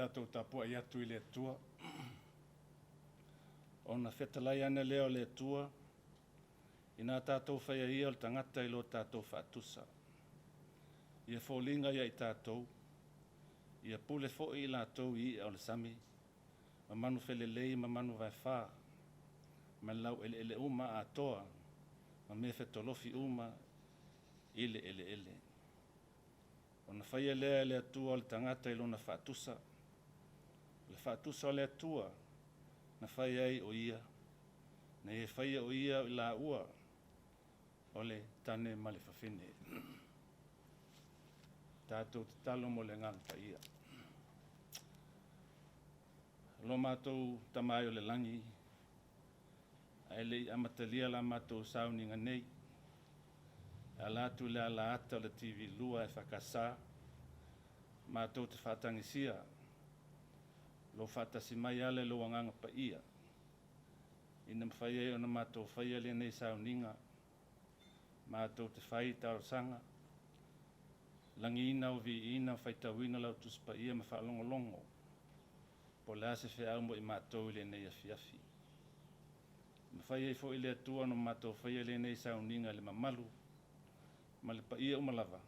tātou tapua I atu I le atua. Ona whetalai ana leo le atua. I nā tātou whaia ia o le tangata I lo tātou whaatusa. Ia fōlinga ia I tātou. Ia pule fo I lātou I o le sami. Ma manu whelelei, ma manu vai whā. Ma lau ele uma a toa. Ma me whetolofi uma I le ele. Ona whaia lea le atua o le tangata I lona whaatusa. Le whaatusa o le atua. Na whaia ai o ia. Na e whaia o ia I la ua. O le tane ma le whawhine. Tātou te talo mo le ngangpa ia. Lo mātou tamai o le langi. Ai le amatalia la mātou sauninga nei. A lātu le ala ata o le TV lua e whakasā. Mātou te whatangisia. Lo whatasi mai ale lo anganga pa ia. Ina mwhaia o na mātou whaia le nei sauninga. Mātou te whai tau sanga. Langi ina o vi ina whaitawina lau tuspa ia ma whaalongolongo. Po le ase whi au mo I mātou le nei afiafi. Ma whaia I fo I le atua no mātou whaia le nei sauninga le mamalu. Ma le pa ia umalava.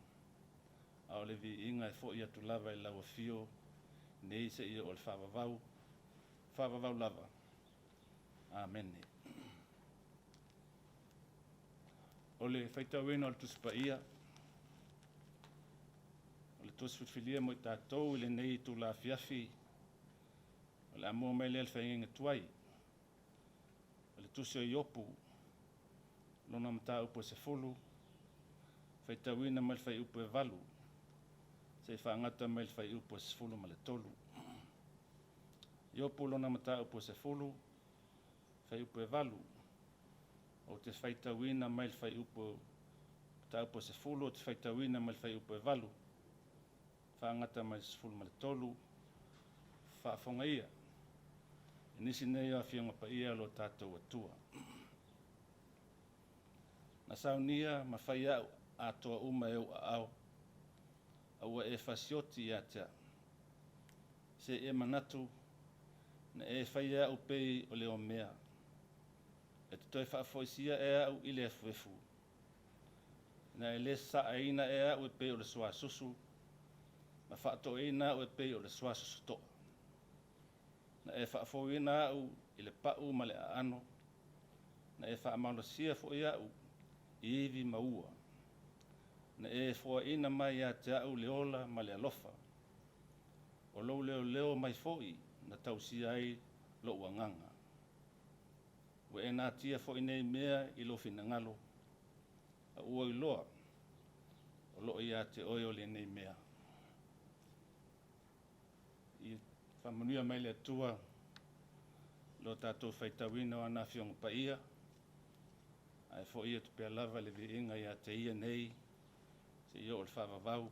A o le vi inga e fo I atu lava I lau a fio. Nei se ia o le whavavau. Whavavau lava. Amene. O le whaitawina o le tuspa ia. O le tuswitwilia mo I tātou I le nei tu la fiafi. O le amua mai le whainga tuai. O le tusio I opu. Lona mata upo se fulu. Whaitawina mai le whai upo e valu. Se whaangata mai le whai upo se fulu ma le tolu. I opu lona mata upo se fulu. Whai upo e valu. O te whaitawina mai le whai upo ta upo se fulu. O te whaitawina mai le whai upo e valu. Whaangata mai se fulu ma le tolu. Whaafonga ia. E nisi nei a whionga pa ia lo tātou atua. Na saunia ma whai au atoa uma e au au. Aua e whasioti ia tea. Se e manatu. Na e whai au pei o leo mea. E te toi whaafoisia e au I le afuefu. Na e le saaina e au e pei o le sua susu. Ma whaato eina au e pei o le sua susu toa. Na e whaafoina au I le pau ma le aano. Na e whaamalosia fo I au I iwi maua. Na e fo ina mai a te au le ola ma le alofa. O lou leo mai foi na tausia ai lo uanganga. Wa e nā tia fo nei mea I lo fina ngalo. A ua I loa. O lo ia te oio le nei mea. I whamanuia mai le atua. Lo tātou whaitawina o ana whionga pa ia. Ai fo ia tu pia lava le vi inga ia te ia nei. Se ia o le whavavau.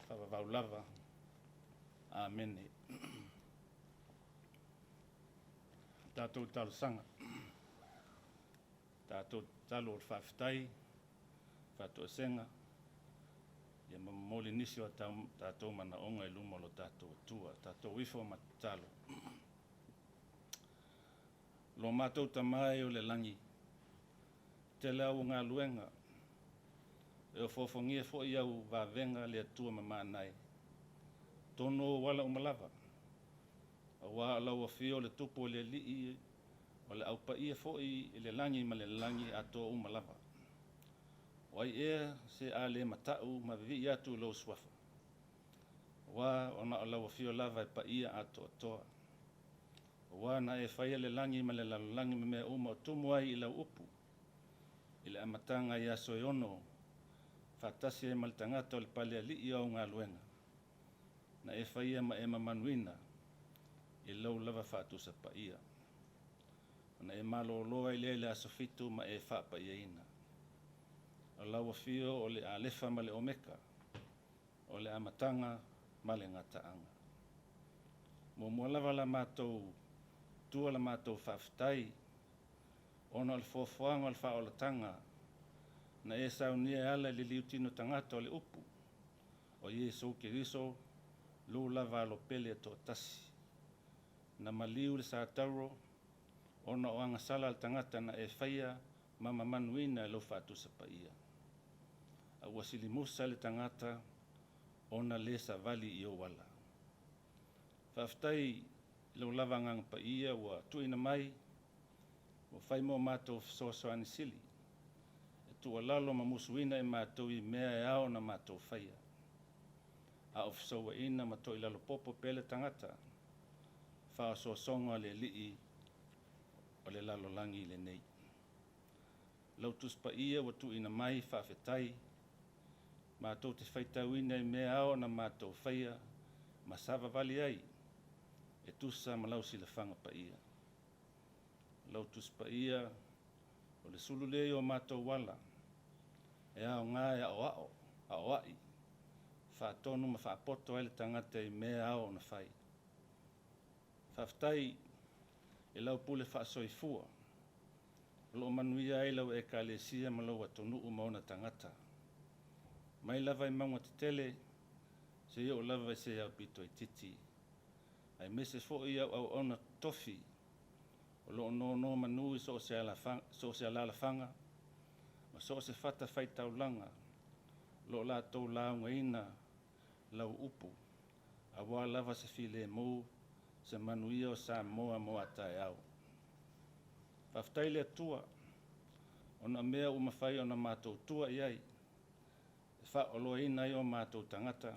Whavavau lava. Amene. Tātou talo sanga. Tātou talo o le whawhitai. Whato senga. Ia mamoli nisi o tātou mana onga I luma lo tātou atua. Tātou wifo ma talo. Lo mātou tamai o le langi. Te lau ngā luenga. E o fofongia fo I au wavenga le atua ma mānai. Tono wala umalava. A wā lau a fio le tupo le lii o le aupa ia fo I le langi ma le langi ato umalava. Wai ea se a le matau ma vivi atu lo swafa. Wā ona o lau a fio lava e pa ia ato atoa. Wā na e whaia le langi ma le langi me mea uma o tumu ai I lau upu. I le amatanga I aso e ono. Whatasi e mal tangata o le palea lii au ngā luenga. Na e whaia ma e mamanuina. I lau lava whaatusa pa ia. Na e malo loa I le asofitu ma e wha pa ia ina. O lau a fio o le alefa ma le omeka. O le amatanga ma le ngataanga. Mo mua lava la mātou tua la mātou whawhitai. Ona o le fofoanga o le whaolatanga. Na e saunia ala le liutino tangata o le upu. O Iesu Keriso lo lava lo pele to tasi na maliu le sa tauro ona o anga sala al tangata na e whaia mama manuina lo fatu sa paia. A wasili musa le tangata ona le sa vali i o wala. Whaftai lo lava ngang paia wa tuina mai wa whai mo mātou soasoani sili. E tua lalo ma musuina e mātou i mea e ao na mātou whaia. A ofsoa ina ma toi lalo popo pele tangata wha so songa le lii o le lalo langi le nei. Lautus pa ia wa tuina mai whawhetai mātou te whaitauina i mea ao na mātou whaia ma sava vali ai e tusa ma lausi le whanga pa ia. Lautus pa ia o le sululei o mātou wala e ao ngai ao ai whaatonu ma whaapoto ai le tangata i mea ao na whai. Whaftai e lau pule whaasoifua lo manuia ai lau e ka le sia ma lau atonu umaona tangata. Mai lava i maunga te tele se iau lava i se iau pito i titi. Ai mese fo i au ona tofi o lo no manui so se ala fanga ma so se fata fai taulanga lo la tau launga ina lau upu a wa lava se file mo se manuia o sa moa moa tae au. Whaftai le tua ona mea umawhai ona mātou tua iai e wha olo ina i o mātou tangata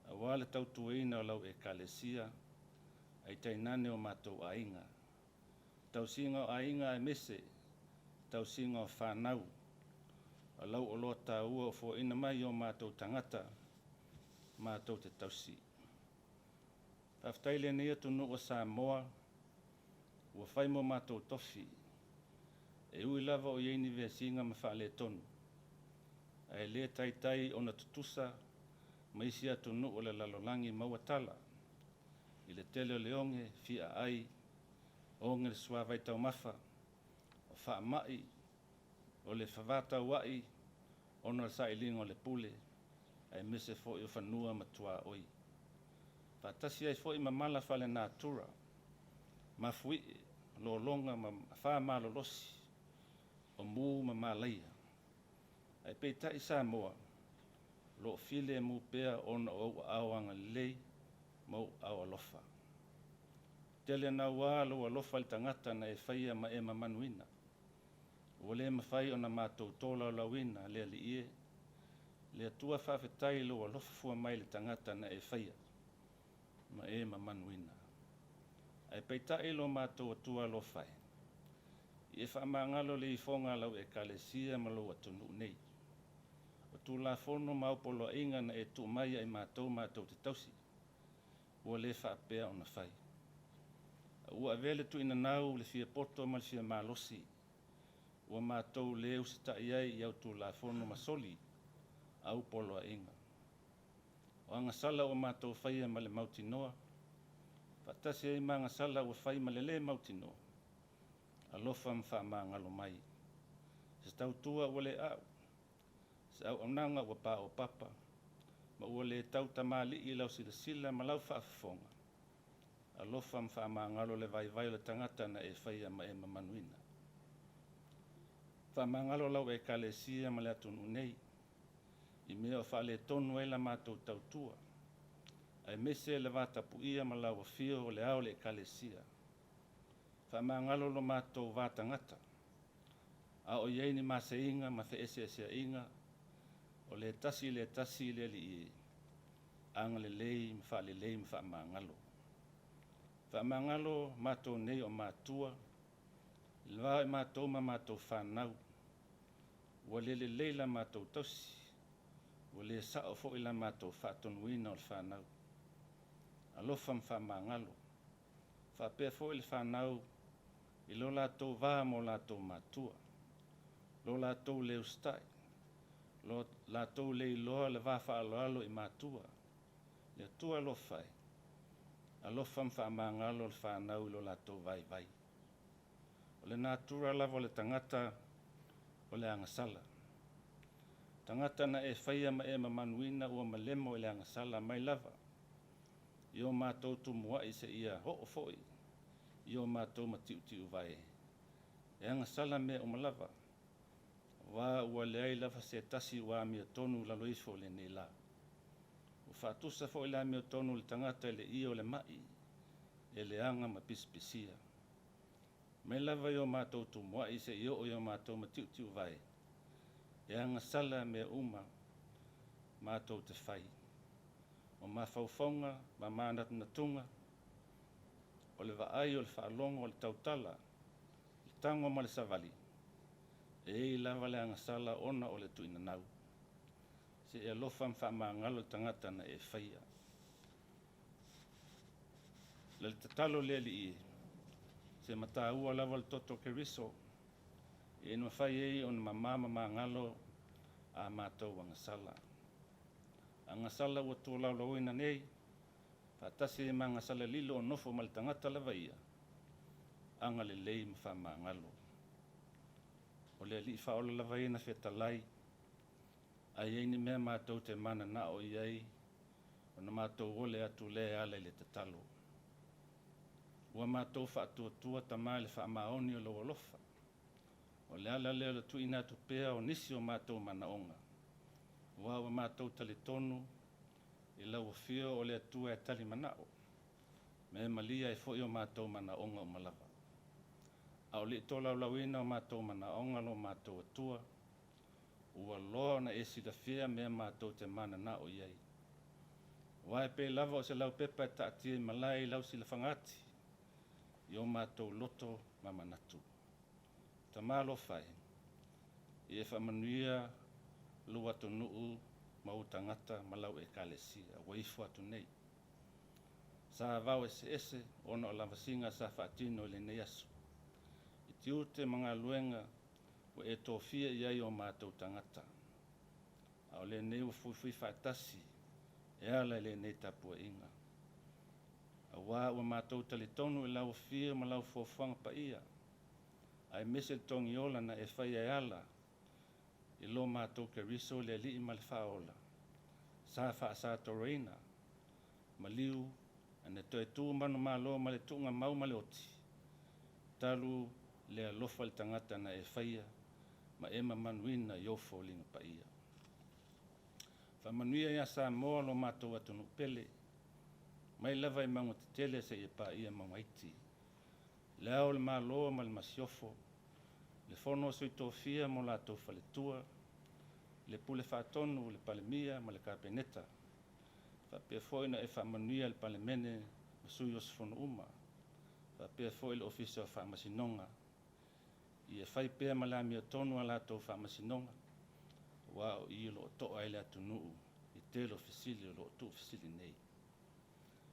a wale tau tuaina o lau e kalesia ai tainane o mātou ainga. Tau singa o ainga e mese, tau singa o whanau a lau o loa tā ua o fo ina mai o mātou tangata mātou te tausi. Whaftai le nia tunu o Samoa ua whai mo mātou tofi e ui lava o ieini vea singa ma wha le tonu. Ai le tai o na tutusa ma isi atu nu o le lalolangi mauatala i le tele o leonge fia ai o ngere suawai tau mafa o wha mai o le whawata wai o na sa ilingo le pule ai mese fo i o whanua matua oi. Whatasi ai fo i mamala whale natura ma fui lo longa ma wha malolosi o mu ma malaia. Ai peita i Samoa lo file mu pea ona o awanga lei mo au alofa. Tele na wa lo alofa le tangata na e whaia ma e mamanuina. O le mawhai ona mātou tola o lawina le ali ie. Le atua whawhetai lo alofa fua mai le tangata na e whaia ma e mamanuina. Ai peita i lo mātou atua lo whai. I e whaamangalo le i fonga lau e kalesia ma lo atunu nei. O tu la fono maupolo inga na e tu mai ai mātou te tausi. Ua le whaapea o na whai. Ua vele tu ina nau le fia poto ma le fia malosi. Ua mātou le usita iai i au tu la fono masoli au polo inga. O anga sala o mātou whaia ma le mautinoa. Whatasi ai manga sala ua whai ma le mautinoa. Alofa mwhaamangalo mai. Se tau tua ua le au. Se au amnanga ua pā o papa, ma ua le tau tamali i lau sila ma lau whaafafonga. Alofa mwhaamangalo le vai le tangata na e whaia ma e mamanuina. Whaamangalo lau e kalesia ma le atunu nei, i mea o whaale tonu e la mātou tautua, ai mese le vātapu ia ma lau a fio o le au le kalesia. Whaamangalo lo mātou vātangata, a o ieini mase inga ma fe ese inga, o le tasi le li i anga le lei mwha le lei mwha mangalo. Wha mangalo mātou nei o mātua, lwa e mātou ma mātou whanau, ua le leila mātou tausi, ua le sao fo ila mātou whatonuina o le whanau. Alofa mwha mangalo, wha pia fo ili whanau, i lo lātou vā mo lātou mātua, lo lātou leo stai, lo lātou le iloa le vāwha aloalo i mātua, le atua lo whai, alofa mwhaamangalo le whanau lo lātou vai. O le nātura lava le tangata o le angasala. Tangata na e whaia ma e mamanuina ua malemo i le angasala mai lava, I o mātou tumuai se ia ho'o fo'i. I o mātou matiu vai. E anga sala me o malava. Wa ua leai lava se tasi wa mea tonu la loifo le nei la. O whātusa fo i la mea tonu le tangata le i o le mai. E le anga ma pispisia. Me lava i o mātou tumuai se i o mātou matiu vai. E anga sala me uma mātou te whai. O mawhauwhaunga, ma mānat na tunga, o le vaai o le whaalonga o le tautala, le tango ma le savali, e i lava le anga sala ona o le tuina nau. Se e alofa mwha maangalo tangata na e whaia. Le tatalo le li i, se mata ua lava le toto ke riso, e no whai e o na mamama maangalo a mātou anga sala. Anga sala ua tō lau lauina nei, whātasi e anga sala lilo o nofo ma le tangata lava ia, anga le lei mwha maangalo. O le li whaola lava ina whetalai, ai eini mea mātou te mana na o iei, o na mātou ole atu le ale le te talo. Ua mātou whaatua tamai le whaamaoni o lo alofa. O le ala leo le tuina atu pea o nisi o mātou manaonga. Ua mātou tali tonu, i lau o fio o le atua e tali manao. Me malia e foi o mātou manaonga o malava. A o li tola lauina o mātou manaonga lo mātou atua, ua loa na e sida fia me mātou te mana na o iei. Ua e pe lava o se lau pepa e taatia i malai lau sila whangati, i o mātou loto mamanatu. Ta malo whai, i e whamanuia lua to nuu mau tangata malau e kalesia, waifu atu nei. Sa vau ese ona o lavasinga sa whaatino le nei asu. I tiute mga luenga o e tōwhia iai o mātou tangata. A o le nei o fuifui whaatasi, e ala le nei tapua inga. A wā o mātou talitonu e lau fia ma lau fōwhanga pa ia. Ai mese tongi ola na e whai e ala, i lo mātou ke riso le li i male whaola. Sa wha sa toreina, ma liu, ane toi tū manu mā lo male tunga mau male oti. Talu le alofa le tangata na e whaia, ma ema manuina i ofo linga pa ia. Whamanuia ia sa moa lo mātou atunu pele, mai lava i maunga te tele se i pa ia maungaiti. Le au le mā loa ma le masiofo, le fono sui tōwhia mo lātou whaletua, le pule whaatonu, le palemia, ma le kapeneta. Whapea foina e whamanuia le palemene, ma sui o sifono uma. Whapea foi le ofisa o whamasinonga. I e whai pea ma la mia tonu a lātou whamasinonga. Wao i lo toa ele atu nuu, i telo fisili o lo tu fisili nei.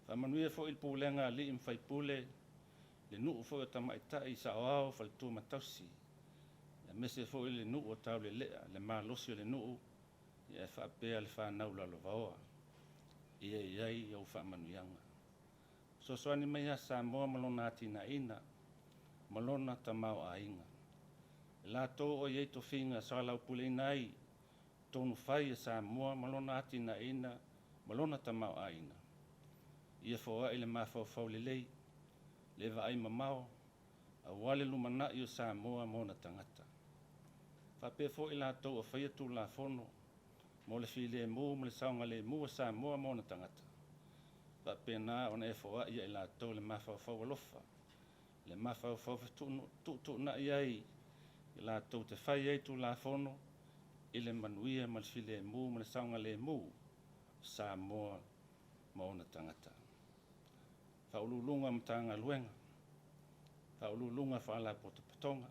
Whamanuia foi il pūlenga li im whai pule, le nuu foi o tamaitai sa oao whalitua matausi. Mese fo le nuu o tau le lea, le malosi o le nuu, i e whaapea le whanau la lo vaoa. I e iai au whaamanuianga. So soani mai a Samoa malona atina ina, malona tamau a inga. La tō o iei to whinga sa lau pule inai, tonu whai e Samoa malona atina ina, malona tamau a ina. I e fōa i le mawhau le lei, le va ai mamao, a wale lumana i o Samoa mona tangata. Whapea fo i la tau o whaia tū la fono, mo le while mū, mo le saunga le mū o Samoa mona tangata. Whapea nā ona e fōa i la tau le mawhau alofa, le mawhau tu na iai, i la tau te whai ei tū la fono, i le manuia mo le while mū, mo le saunga le mū, Samoa mona tangata. Whaululunga mtanga luenga, whaululunga whaala potopatonga,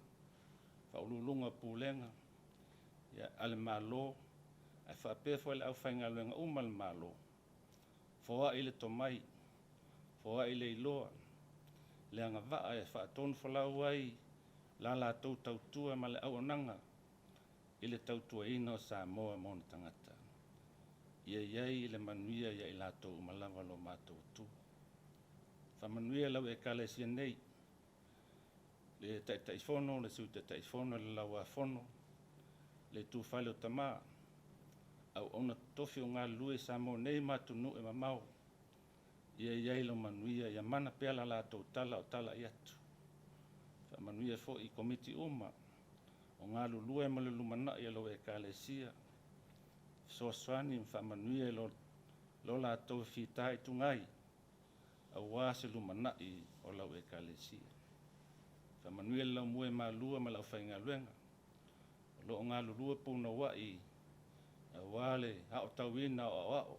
whaululunga pūlenga, ia ale malo, ai whapea fo le au whainga luenga uma le malo. Foa i le tomai, foa i le iloa, le anga waa e whaatonu whalau ai, la tau tautua ma le au ananga, i le tautua ina o Samoa mona tangata. Ia iai le manuia ia i lato umalawa lo mātou tu. Whamanuia lau e kale sia nei, le taifono, le su taifono, le laua fono, le tu whale o tamā, au ona tofi o ngā lue Samoa nei mātou nu e mamau, iai lo manuia ia mana pea la latou tala o tala i atu. Manuia fo'i komiti uma o ngā lulua ma le lumana'i lo ekalesia. Soasoani whamanuia lo latou fitai tungai a wā se lumana'i o lau ekalesia. Whamanuia lau mue malua ma lau whainga luenga. Lo ngā lulua puna wai a wā le hao tauina o ao.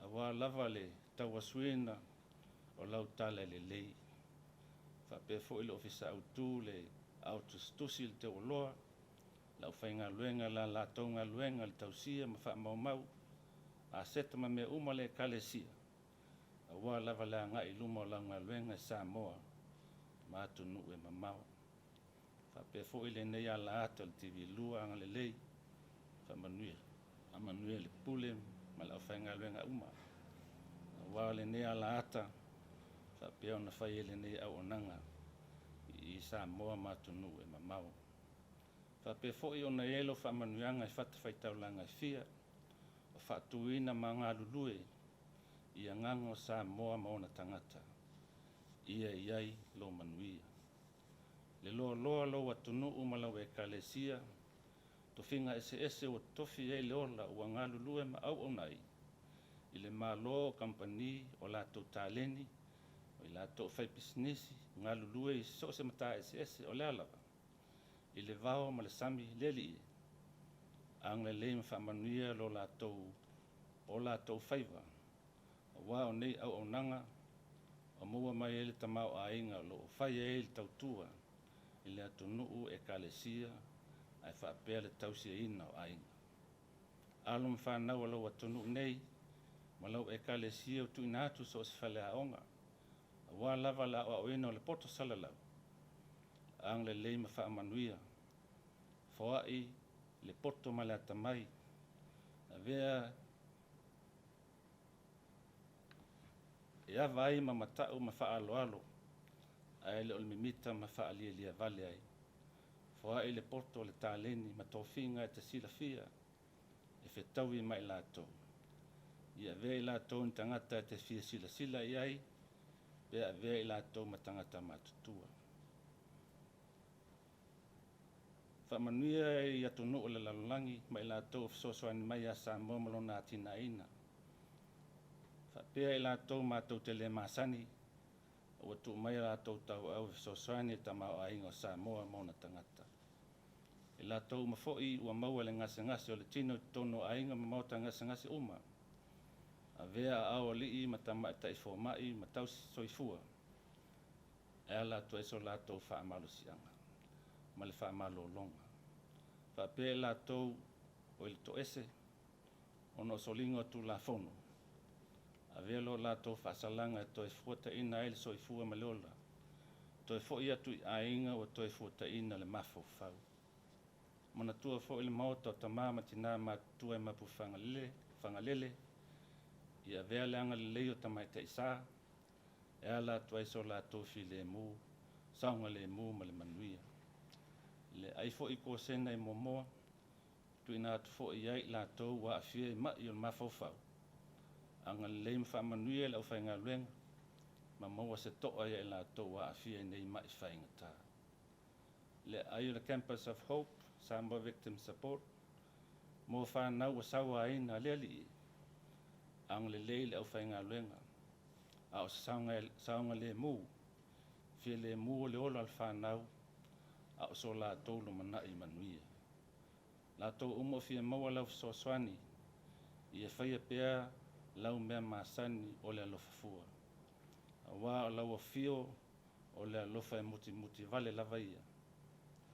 A wā lava le tauasuina o lau tala le lei. Whape fo'i le ofisa autu le autostusi le te oloa. Lau whainga luenga la latou ngā luenga le tausia ma wha mau a seta ma mea uma le kalesia. A wā lava la ngai luma o lau ngā luenga Samoa ma atu nue ma mau. Whape fo'i le nei ala ata le TV lua anga le lei. Whamanuia. Amanuia le pule ma lau whainga luenga uma. A wā le nei ala ata. Whape ona whai le nei au onanga i Samoa ma atu nue ma mau. Whape fo'i ona elo whamanuianga i whatawhaitaulanga i fia. O whatuina ma ngā lulue i a ngango Samoa ma ona tangata. Ia iai lo manuia. Le loa lo atunuu ma lau ekalesia. Tofinga ese o tofi ei le ola ua ngā lulue ma au nai. I le malo kampani o latou taleni. O i latou whai pisinisi. Ngā lulue i so se mata ese o le alava. I le vao ma le sami leli. Ang le leima whamanuia lo latou o latou whaiva. O wā o nei au nanga. O mua mai ele tamau a inga lo whai ele tautua. I le atunuu ekalesia. Ai whaapea le tausia ina o ainga. Alum whanau alo atunuu nei. Ma lau ekalesia o tu inatu so se whale aonga. A wā lava la o ina o le poto salalau. Ang le leima whaamanuia. Foai le poto ma le atamai. A vea e avai ma matau ma whaaloalo. Ai le olmimita ma whaalia vale ai. Foai le poto le taleni ma tofinga e te sila fia. E whetaui mai lato. Ia vea i lato ni tangata e te fia sila iai. Vea vea i lato ma tangata matutua. Whamanuia i atunuu le lalulangi mai lato fisosoani mai a Samoa malona atina ina. Whapea i lato mātou te le masani. Ua tu mai lato tau au fisosoani e tamau a ingo Samoa mauna tangata. I lato mafoi ua maua le ngase o le tino tono a inga mamauta ngase uma. A vea au alii ma tama tai fomai ma tau soifua. E ala tu eso lato whaamalo sianga. Ma le whaamalo longa. Whapea lato o il to ese. Ono solingo tu la fono. A vea lo lato whaasalanga e toi fuata ina ele soifua ma leola. Toi fo ia tu a inga o toi fuata ina le mafo fau. Mana tua fo ile maota o tamama tina ma tua e mapu whangalele. Ia vea leanga le leo tamai te isa. E ala tua iso la tofi le mu. Saunga le mu ma le manuia. Le aifo i ko sena i momoa. Tu ina atu fo i ai la tau wa afia i mai o mafofau. Anga le leima wha manuia le au whainga luenga. Ma maua se toa i la tau wa afia i nei mai whainga tā. Le ai le Campus of Hope. Samoa Victim Support. Mo whanau wa sawa aina leali. Ang le leile au whainga luenga. A o saunga le mu. Fia le mu le ola al whanau. A o so la tolu mana i manuia. La tau umo fia maua lau fisoaswani. I e whaia pea lau mea masani o le alofafua. A wā o lau o fio o le alofa e muti vale lava ia.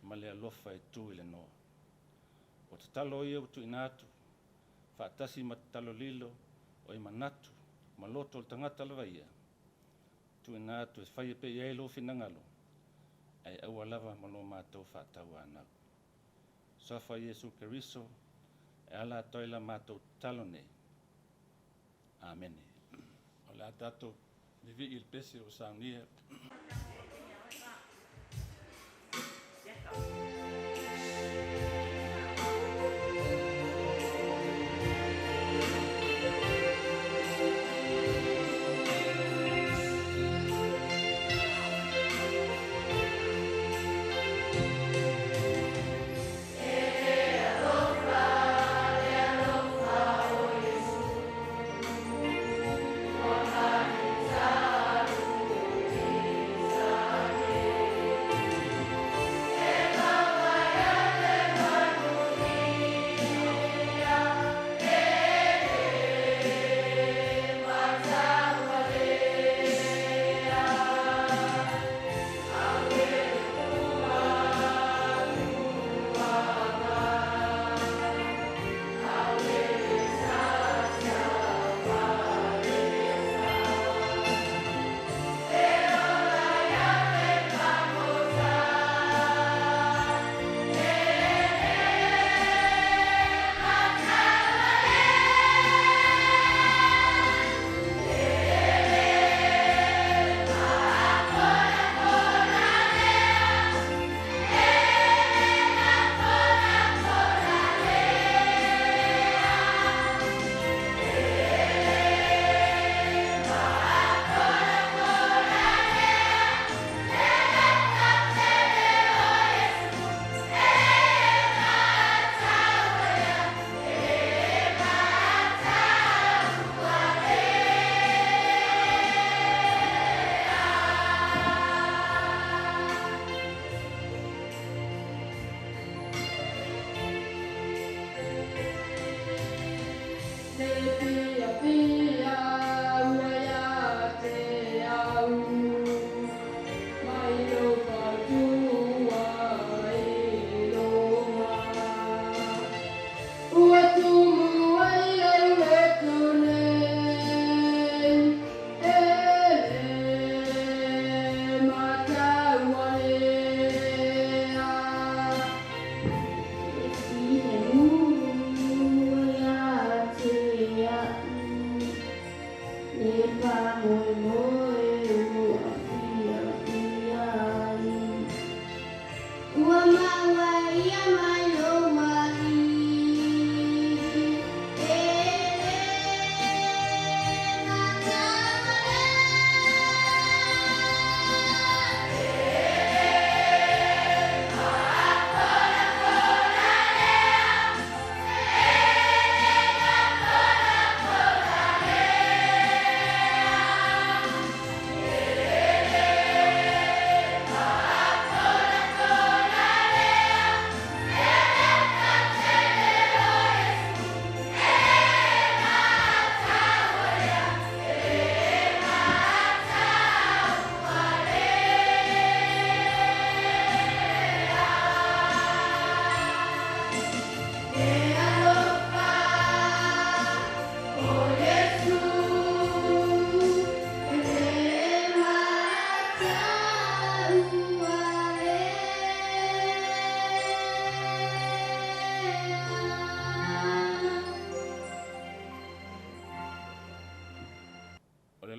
Ma le alofa e tu ile noa. O te talo ia utu inatu. Whaatasi ma te talo lilo. O i manatu, maloto o tangata lava ia. Tu inatu e whaia pe iei lo finangalo. Ai aua lava malo mātou whātau anau. Sofa Jesu Keriso, e ala toila mātou talone. Amen. O le atato, vivi il pese o saunia.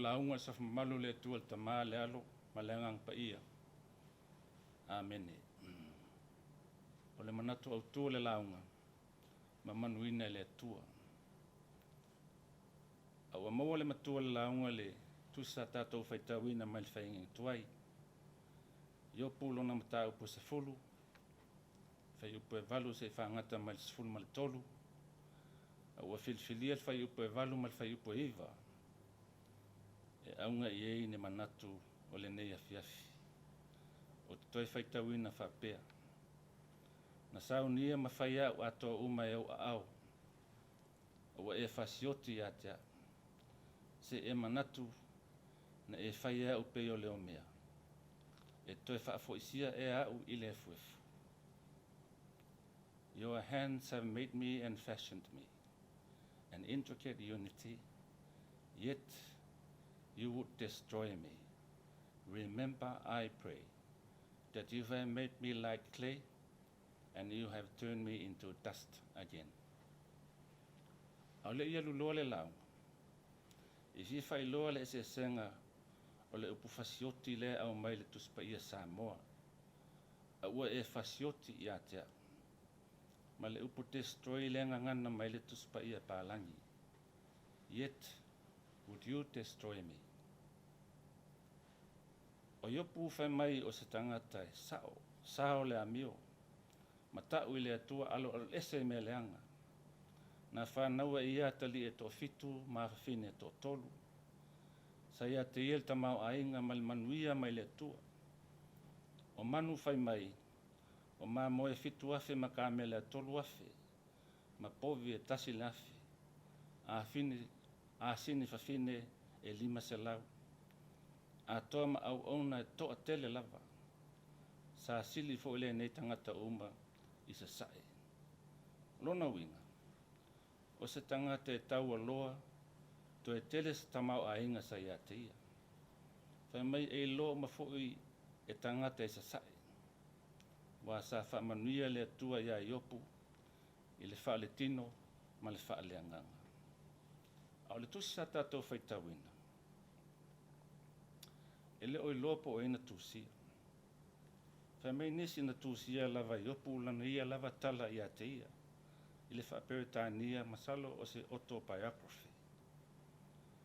launga sa malu le tual tama le alo malengang pa ia. Amene. O le manatu au tua le launga mamanuina le tua. Au amaua le matua le launga le tusa tatou faitauina mai le whaingi tuai. Io pulo na mata upo se fulu. Fai upo e valu se whangata mai le sifulu mai le tolu. Au a filfilia le fai upo e valu mai le fai upo e iwa. E aunga i ei ne manatu o le nei afiafi. O te toi faitauina whapea. Na sau nia ma whai au atoa uma e au a au. O e whasioti a tea. Se e manatu na e whai au pe o leo mea. E toi whaafoisia e au i le fuefu. Your hands have made me and fashioned me, an intricate unity, yet you would destroy me. Remember, I pray, that you have made me like clay, and you have turned me into dust again. Au le ia luloa le lau. I fi fai loa le se senga o le upu fasioti le au mai le tuspa ia Samoa. A ua e fasioti i atea. Ma le upu destroy le ngangana mai le tuspa ia Palangi. Yet, would you destroy me? O iopu fai mai o se tangata e sao le amio. Ma tau i le atua alo ese me leanga. Na whanaua i atali e to fitu ma fine to tolu. Sa ia te iel tamau ainga mal manuia mai le atua. O manu fai mai, o ma moe fitu afe ma ka mele a tolu afe, ma povi e tasi le afe, a sini fa fine e lima se lau, a toa ma au ona e toa tele lava, sa sili fo ele nei tangata uma i sa sae. Lona winga, o se tangata e tau a loa, to e tele se tamau a inga sa ia te ia. Fai mai e loa ma fo e tangata e sa sae. Wa sa fa manuia le tua ia iopu i le fa le tino ma le fa le anganga. Au le tusi sa tatou faitawina. Ele oi lopo o ina tusia. Fa mei nisi na tusia lava iopu lana ia lava tala ia te ia. I le fa peritania masalo o se autobiography.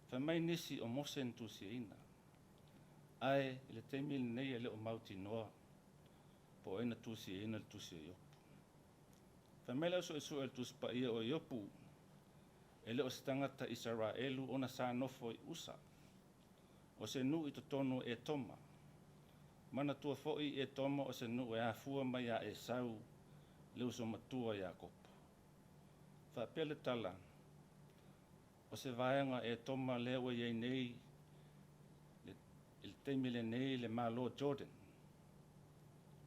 Fa mei nisi o mose tusia ina. Ai i le teimili nei ele o mauti noa. Po ena tusi ina le tusi iopu. Famela so isu el tus pa ia o iopu. Ele o se tangata Israelu ona sa nofo i usa. O se nu i totono e toma. Mana tua foi e toma o se nu e afua mai a e sau le uso matua ia kopo. Fa pele tala. O se vaenga e toma lewa iei nei il teimile nei le malo Jordan.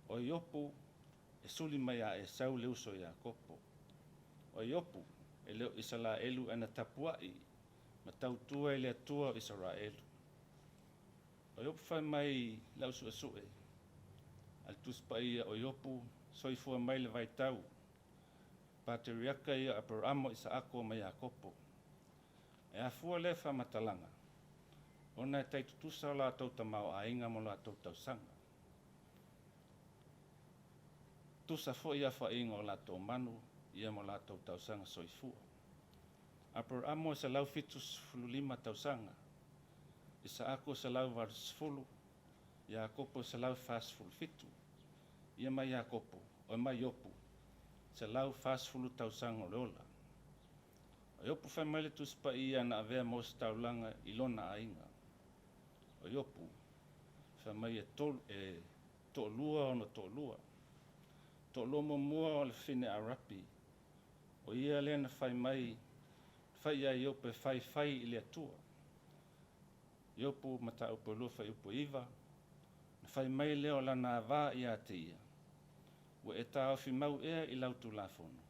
O iopu e suli mai a e sau le uso ia kopo. O iopu e leo Israelu ana tapuai ma tautua e le atua Israelu. O iopu fai mai lau suesue. Al tuspa ia o iopu soifua mai le vaitau. Patriaka ia Abramo Isaako mai a kopo. E afua le fa matalanga. Ona e taitutusa o lātou tamau ainga mo lātou tausanga. Tusa fo'i a whainga o lātou manu, ia mo lātou tausanga soifua. Apor amo e sa lau fitus fulu lima tausanga, i sa ako sa lau varis fulu, ia kopo sa lau fas fulu fitu, ia mai a kopo, o mai opu, sa lau fas fulu tausanga o leola. O iopu whamaile tuspa ia na avea mo sa taulanga i lona ainga. O iopu, whamai e tolua ono tolua. Tolua mo mua o le fine a rapi. O ia lena whai mai, whai a iope whai i le atua. Iopu mata upo lua whai upo iwa. Na whai mai leo lana avā i a te ia. Ua e tā ofi mau ea i lautu la fono.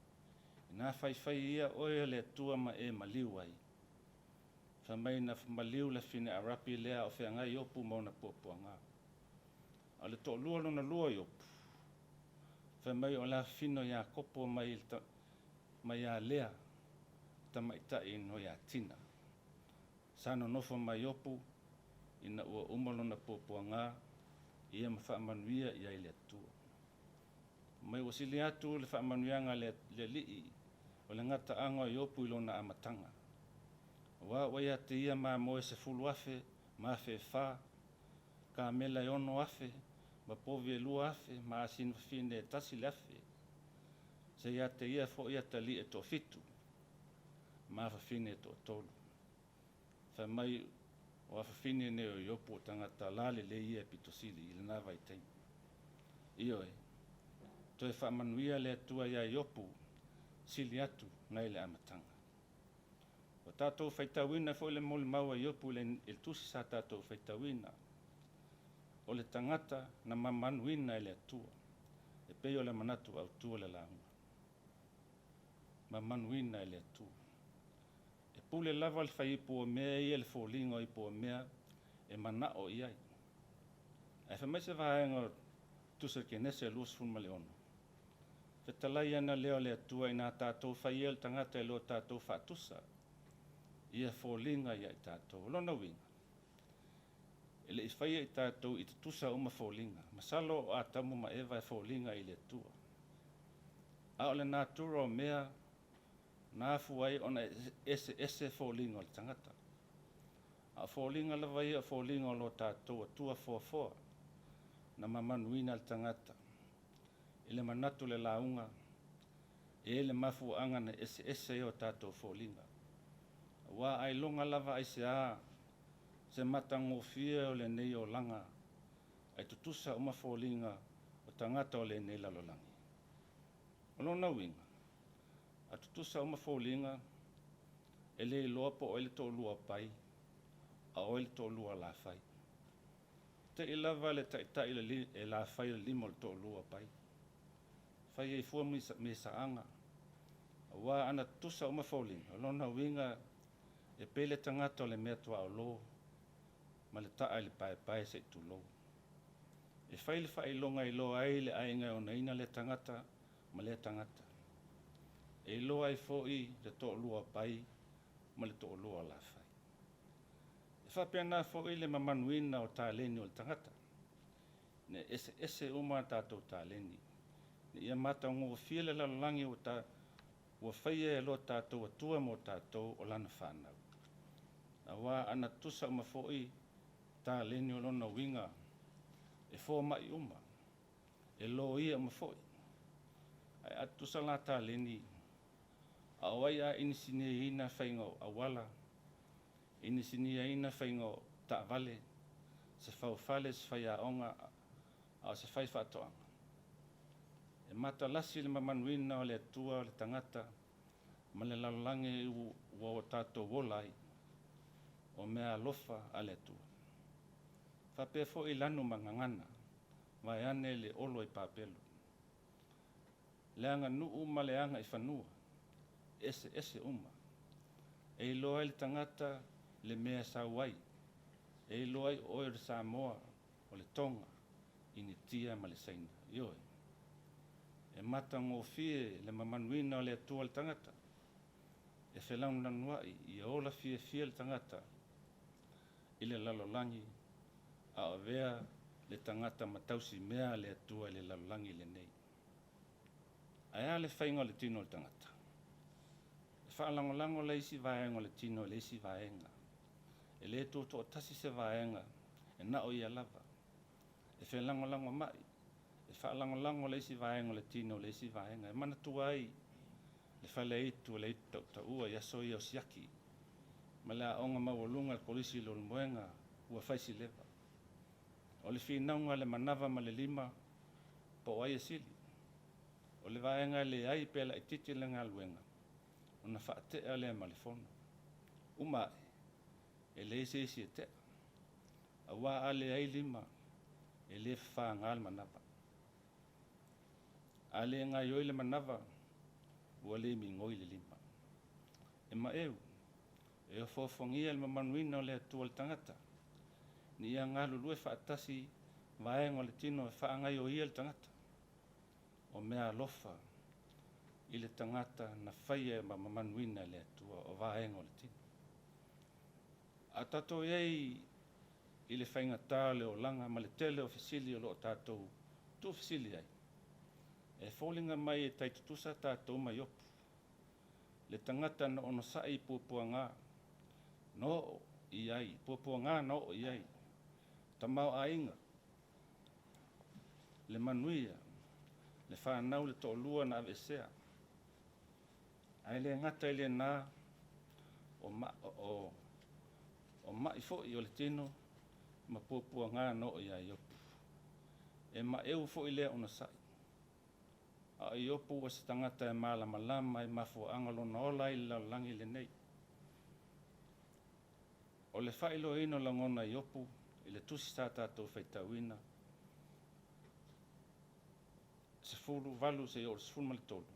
Nā whai ia oe le atua ma e maliu ai. Whamai na maliu le fine a rapi lea o whea ngai iopu mauna puapua ngā. A le tō lua lona lua iopu. Whamai o la fino ia kopo mai a lea tamaitai no ia tina. Sano nofo mai iopu ina ua umalona puapua ngā ia ma whaamanuia ia i le atua. Mai wasili atu le whaamanuianga le lii o le ngata ango i opu i lona amatanga. Wa ia te ia ma moe se fulu afe, ma fe fa, ka mela i ono afe, ma povi e lua afe, ma asin fine tasi le afe. Se ia te ia fo ia tali e to fitu, ma fa fine e to tolu. Fa mai o fa fine ne o iopu o tangata lale le ia pitosili i le nava i tein. Ioe, to e whaamanuia le atua ia iopu, sili atu nei le amatanga. O tātou whaitawina fo le mole maua iopu il tusi sa tātou whaitawina. O le tangata na mamanuina le atua. E peo le manatu au tua le launga. Mamanuina le atua. E pule lava le whaipu o mea i le fōlingo i po mea e manao i ai. E whamaise vahenga tusa ke nese luas funma le ono. Fetalai ana leo le atua i nā tātou whaia le tangata e leo tātou whaatusa. Ia fōlinga ia i tātou. Lona winga. Ele i whaia i tātou i te tusa uma fōlinga. Masalo o atamu ma ewa e fōlinga i le atua. A o le nātura o mea, nā fuai ona ese fōlinga o le tangata. A fōlinga la vai a fōlinga o lo tātou atua fōfoa. Na mamanuina le tangata. Ele manatu le launga. E le mafu angana ese o tātou fōlinga. Wa ai longa lava ai se matangofia o le nei o langa ai tutusa uma fōlinga o tangata o le nei lalolangi. O lona winga, a tutusa uma fōlinga e le iloa po o le tō lua pai, a o le tō lua la fai. Te ilava le tai e la fai le limo le tō lua pai. Fai e fua me saanga. Wa ana tutusa uma fōlinga, o lona winga e pele tangata o le mea tua o lo, ma le taa le pae se tu lo. E whaile whailonga i lo ai le ainga o naina le tangata, ma le tangata. E lo ai foi le to lua pai, ma le to lua la fai. E whapena foi le mamanuina o tāleni o le tangata. Ne ese uma tātou tāleni. Ne ia mata ngō whiele lalolangi o tā, ua whaia e lo tātou atua mo tātou o lana whanau. A wā ana tusa uma foi tā leni o lona winga e fō mai uma. E lo ia uma foi. Ai atusa la tā leni. A wai a inisinia ina whaingo a wala. Inisinia ina whaingo ta vale. Se whau whale se whai a onga a se whai whatoanga. E mata lasi le mamanuina o le atua o le tangata. Ma le lalolange ua o tātou wolai. O mea lofa a le atua. Whape fo i lanu mangangana. Vai ane le olo i pāpelu. Leanga nuu ma leanga i whanua. Ese uma. E loa le tangata le mea sa wai. E loa i oe re Samoa o le tonga. Ini tia ma le saina. Ioe. E mata ngō fie le mamanuina o le atua le tangata. E whelang nanuai i ola fie le tangata. i le lalolangi a o vea le tangata matausi mea le atua le lalolangi le nei. Aia le whainga le tino le tangata. E whaalangolango le isi vaenga le tino le isi vaenga. E le to tasi se vaenga e na o ia lava. E whalangolango mai. E whaalangolango le isi vaenga le tino le isi vaenga. E mana tuai le whale itu le itu ta ua yaso ia o siaki. Ma le aonga mawalunga le polisi lo moenga ua whaisi lewa. O le whinaunga le manava ma le lima po ai sili. O le vaenga le ai pela i titi le ngā luenga. O na whaatea le malifona. Umai, e le isi e te. A wā ale ai lima, e le wha ngā le manava. A le ngā ioi le manava, ua le mi ngoi le lima. E ma e o fofongia le mamanuina o le atua le tangata. Ni ia ngā lulue whaatasi, vaenga o le tino e wha ngai o ia le tangata. O mea lofa i le tangata na whaia ma mamanuina le atua o vaenga o le tino. A tatou iei i le whainga tā le o langa ma le tele o fisili o loo tātou tu fisili ai. E fōlinga mai e taitutusa tātou mai opu. Le tangata na ono sai pupua ngā no i ai, pupua ngā no i ai. Tamau a inga. Le manuia, le whanau le to lua na avesea. Ai le ngata i le nā o mai fo i o le tino ma pupua ngā no i ai opu. E ma eu fo i lea ona sai. A i opu o se tangata e malama lama e mafu angalo na ola i langi le nei. O le whailo ino langona i opu i le tusi tātātou whaitauina. Se fulu valu se i o se fulu mali tolu.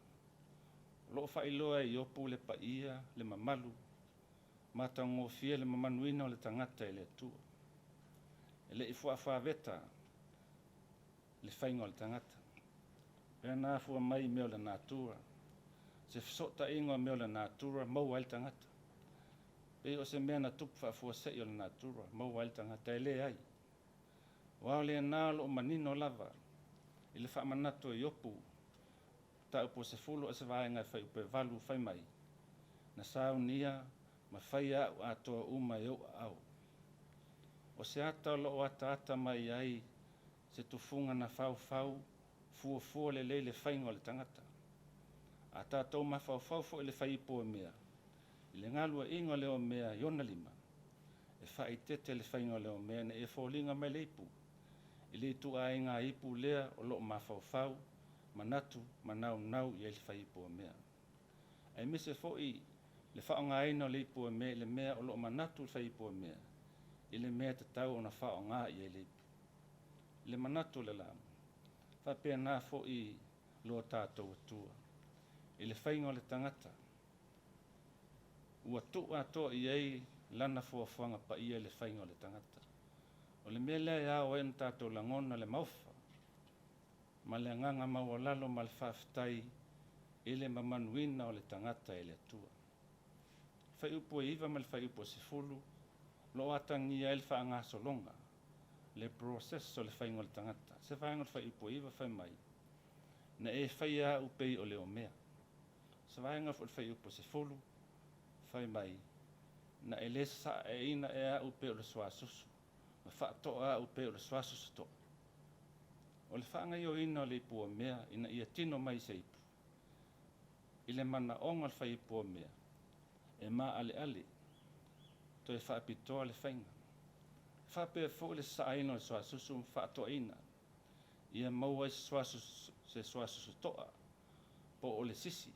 Lo whailoa i opu le paia, le mamalu, matango fia le mamanuina o le tangata i le atua. E le i whaaveta le whainga o le tangata. Pea nā fua mai meo le nātura. Se fsota ingoa meo le nātura, mau ai le tangata. Pe o se mea na tupu whaafua sei o le nātura, mau ai le tangata e le ai. Wao le nā lo manino lava, i le whaamanato i opu, ta upo se fulu o se vaenga whai upe valu whai mai. Na sao nia, ma whai au atoa uma i au au. O se ata lo ata mai ai, se tufunga na whau fua le le whainga o le tangata. A tātou ma whau fo i le whai ipo mea. I le ngalua ingo leo mea iona lima. E whai tete le whainga leo mea na e fōlinga mai le ipu. I le tu a inga ipu lea o lo ma whau, manatu, manau i le whai ipo mea. Ai mise fo i le whaonga ina le ipo mea le mea o lo manatu le whai ipo mea. I le mea te tau o na whaonga i le ipu. Le manatu le lama. Whapea nā fo i lo tātou atua. I le whainga o le tangata. Ua tu ato i ei lana fuafuanga pa ia le whainga o le tangata. O le mea lea o en tātou langona le maufa. Ma le nganga mawalalo ma le whaftai i le mamanuina o le tangata i le atua. Whai upo iwa ma le whai upo se fulu, lo atangi e le whaanga solonga. Le process o le whainga o le tangata. Se whainga le whai upo iwa whai mai. Na e whai a upei o le o mea. Se whainga o le whai upo se fulu, whai mai. Na e le sa e ina e a upei o le swasusu. Ma wha toa a upei o le swasusu toa. O le whaanga i o ina o le ipu o mea, ina ia tino mai se ipu. I le mana onga le whai ipu o mea. E ma ale. To e whaapitoa le whainga. Whapea fo le sa aina o le swasusu wha toa ina. Ia maua se swasusu toa. Po o le sisi.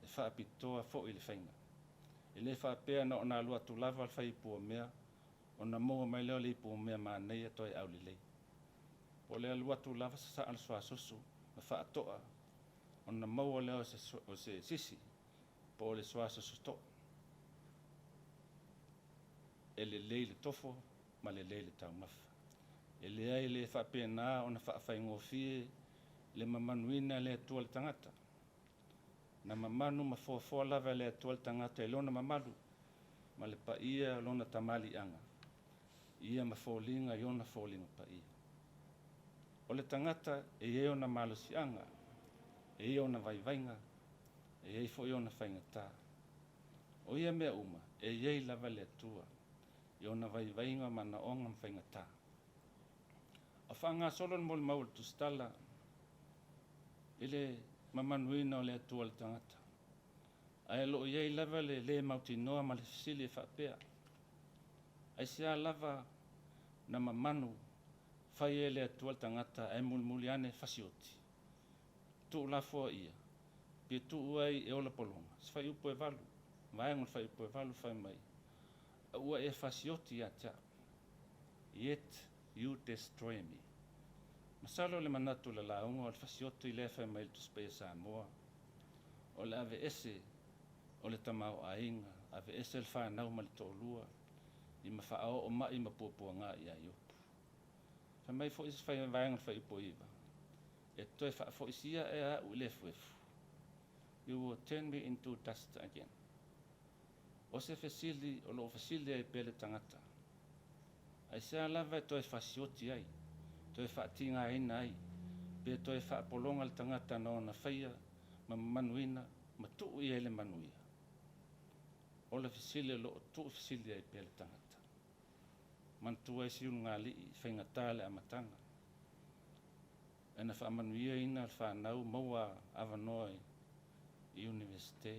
E whaapitoa fo i le whainga. E le whapea na o nā lua tu lava le whai ipu o mea. O na moa mai leo le ipu o mea maa neia toi au lelei. Po le alua tu lava sa sa al swasusu. Ma wha toa. O na moa leo o se sisi. Po o le swasusu toa. E le le tofo. Ma le tau mafa. E le ai le whapea nā o na whaafai fie le mamanuina le atua le tangata. Na mamanu ma fua lava le atua le tangata e lona mamalu. Ma le paia lona tamali anga. ia mafolinga i ona folinga pa ia. O le tangata e ona malosianga, e ona vaivainga, e fo i ona whaingata. O ia mea uma, e iei lava le atua, i ona vaivainga mana onga mwhaingata. A whanga solon mo le maul tu stala, ile mamanuina o le atua le tangata. Ai lo iei lava le mauti noa ma le sili e whapea. Ai sea lava na mamanu whai e le atua le tangata e mulmuli ane whasioti. Tu la fua ia, pe tu uai e ola polonga, se whai upo e valu, vaengon whai upo e valu whai mai. A ua e whasioti ia tia, yet you destroy me. Masalo le manatu le launga o le whasioti i le whai mai le tuspe Samoa, o le ave ese o le tamau ainga, ave ese le whanau ma le tōlua, i ma whaao o mai ma pōpua ngā i a iopu. Whai mai fo isi whai vaengon whai upo iwa. E toi fo isia e a u le fuefu. You will turn me into dust again. O se fesili, o lo fesili ai pele tangata. Ai sea lava e toi fasioti ai, toi fatinga ina ai, pe toi fapolonga le tangata na ona whaia, ma manuina, ma tuu i ele manuia. O le fesili lo tuu fesili ai pele tangata. Mantua isi un ngā li, whaingata le amatanga. E na whaamanuia ina le whanau maua avanoi i universite.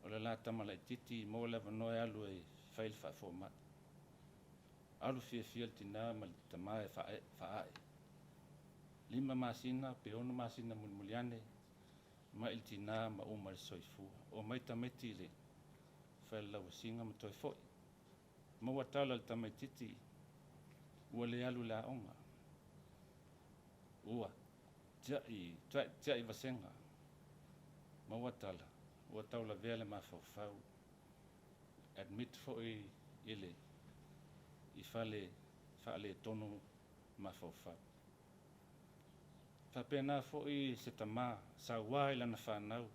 O le la tamala i titi maua le avanoi alu e whail whaafoma. Alu fia tina ma le tamae whaae. 5 masina, pe 1 masina mulmuliane, ma il tina ma uma le soifua. O mai tameti le whail lau singa ma toi foi. Maua tala le tamai titi, ua le alu la onga. Ua, tia i vasenga. Maua tala, ua taula vea le mafau. Admit fo i ile, i whale tonu mafau. Whapena fo i se tama, sa wai lana whanau.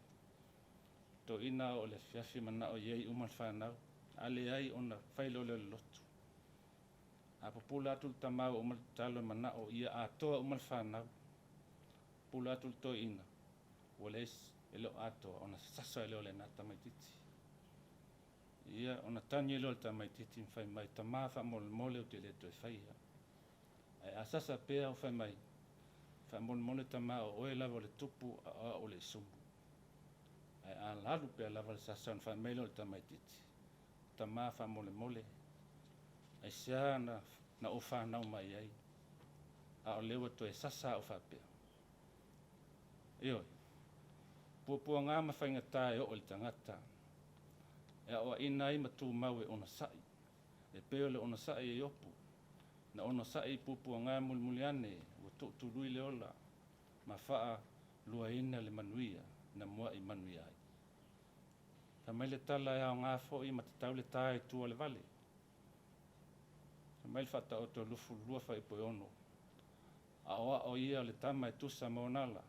To ina o le fiafi mana o iei uman whanau. Ale ai ona whailo le lotu. A popula atul tamau o talo mana o ia atoa o whanau. Pula atul to ina. Wales elo atoa ona sasa elo le nata mai titi. Ia ona tani elo le tamai titi mwhai mai tamafa mole o te le to e whaia. Ai asasa pea o whai mai. Whai mole tamau o e lava le tupu a o le sumbu. Ai a lalu pea lava le sasa on whai mai lo le tamai titi. Tamafa mole. Ai sea na o whanau mai ai. A o lewa to e sasa o whapea. Ioi, pua ngā mawhaingata e o le tangata. E o ina i matu mau e ona sai. E peo le ona sai e opu. Na ona sai pua ngā mulmuliane o tului le ola. Ma whaa lua ina le manuia na mua i manuia ai. Ka mai le tala e au ngā fo i matatau le tae tua le vale. Ka mai le whata o to lufu lua whai po ono. A oa o ia le tama e tusa maonala.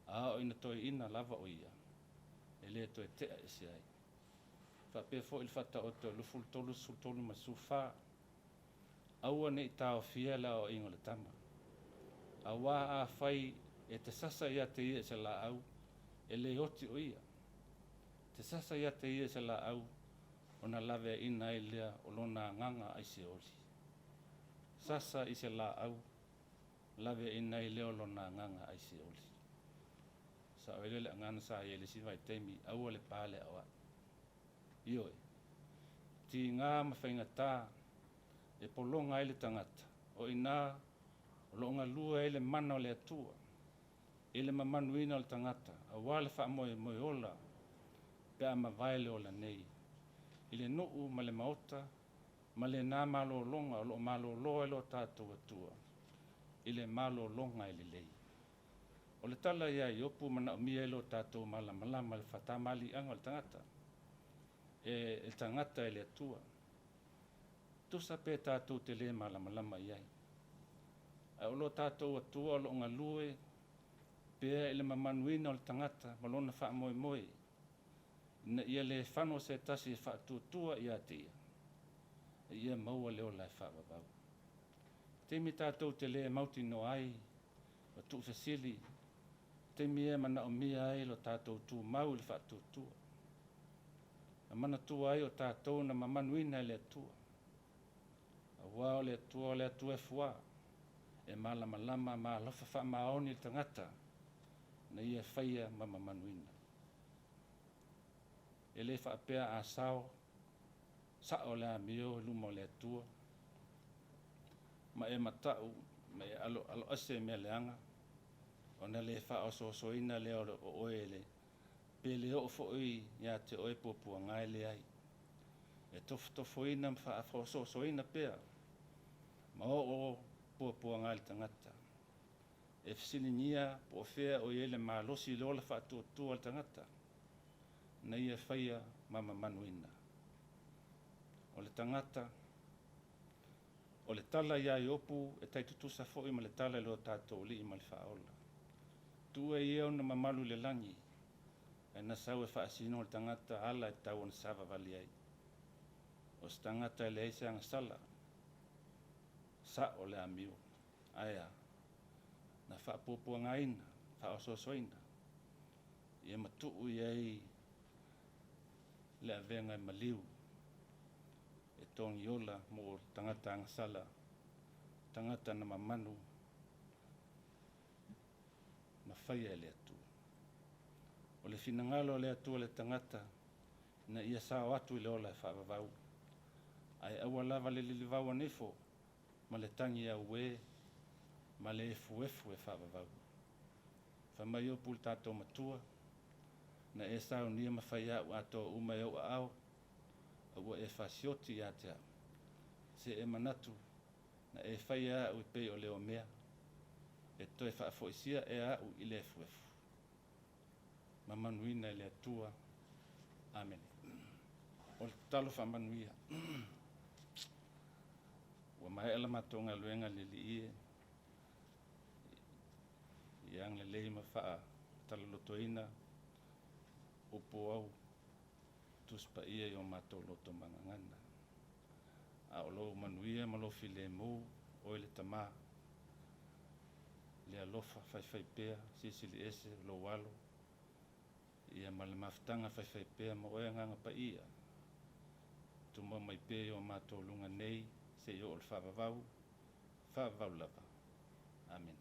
A o ina toi ina lava o ia. E lea toi tea e se ai. Whape fo il whata o to lufu tolu ma sufa. Aua ne i tau fia la o ingo le tama. A wā a whai e te sasa ia te ia se la au. E le oti o ia. Te sasa ia te ia se la au. Ona lave ina i lea o lona nganga ai se oli. Sasa i se la au. Lave ina i lea o lona nganga ai se oli. Sa o ele ngana sa i ele si vai teimi aua le pale awa. Ioi. Ti ngā mawhaingata e polonga ele tangata. O ina o longa lua ele mana o le atua. Ele mamanuina o le tangata. A wale wha moe ola. Pea ma vaile ola nei. Ile nuu ma le maota. Ma le nā malo longa o lo malo loa lo tātou atua. Ile malo longa ele lei. O le tala ia i opu mana o mia elo tātou malama le whatamali anga le tangata. E tangata ele atua. Tusa pe tātou te le malama iai. A o lo tātou atua o lo ngā lue. Pea ele mamanuina o le tangata. Malona wha moe. Na ia le whano se tasi wha tutua ia te ia. ia maua leo lai whaavavau. Te mi tātou te le mauti no ai, o tu fesili, te mi e mana o mia ai lo tātou tū mau le whaatūtua. A mana tua ai o tātou na mamanuina le atua. A wao le atua e fua, e malama lama ma lofa wha maoni le tangata, na ia whaia ma mamanuina. E le whaapea a sao, sa o le amio luma o le atua, ma e matau, ma e alo ase mea leanga, o na le wha o soina le o oe le, pe le o fo'i ia te oe pupua ngai le ai. E tofo ina mwha a soina pea, ma o pupua ngai le tangata. E fisini nia po o fea o iele ma losi le ola wha tua le tangata, na ia whaia mama manuina. O le tangata, o le tala ia i opu e taitutusa fo'i ma le tala leo tātou li ma le whaola. Tu e ieo na mamalu le langi, e na sau e whaasino le tangata ala e tau on sava vali ai. O se tangata e le eise anga sala, sa o le amiu, aia, na whaapopua ngaina, whaasosoina, ia matuu iei le avenga e maliu, e tongi ola mo tangata anga sala, tangata na mamanu, ma whaia le atu. O le finangalo le atu le tangata, na ia sao atu i le ola e whaavavau. Ai aua lava le lilivau anefo, ma le tangi au we, ma le efu e whaavavau. Whamai o pul tātou matua, na e sao nia ma whaia u ato umai au au, ua e whasioti a te au. Se e manatu, na e whaia au i pei o leo mea, e toi whaafoisia e au i le efu. Mamanuina i le atua. Amen. O le talo whamanuia. Ua mai ala matonga luenga le li ie. Iang le leima wha talalotoina. Upo au. Tuspa ia i o matou loto mangangana. A o lo manuia ma lo file mou. O le tama. Le alofa whai pea. Sisili ese lo walo. Ia ma le maftanga whai pea ma oe nganga pa ia. Tuma mai pe o matou lunga nei. Se i o le whaavavau lava. Amen.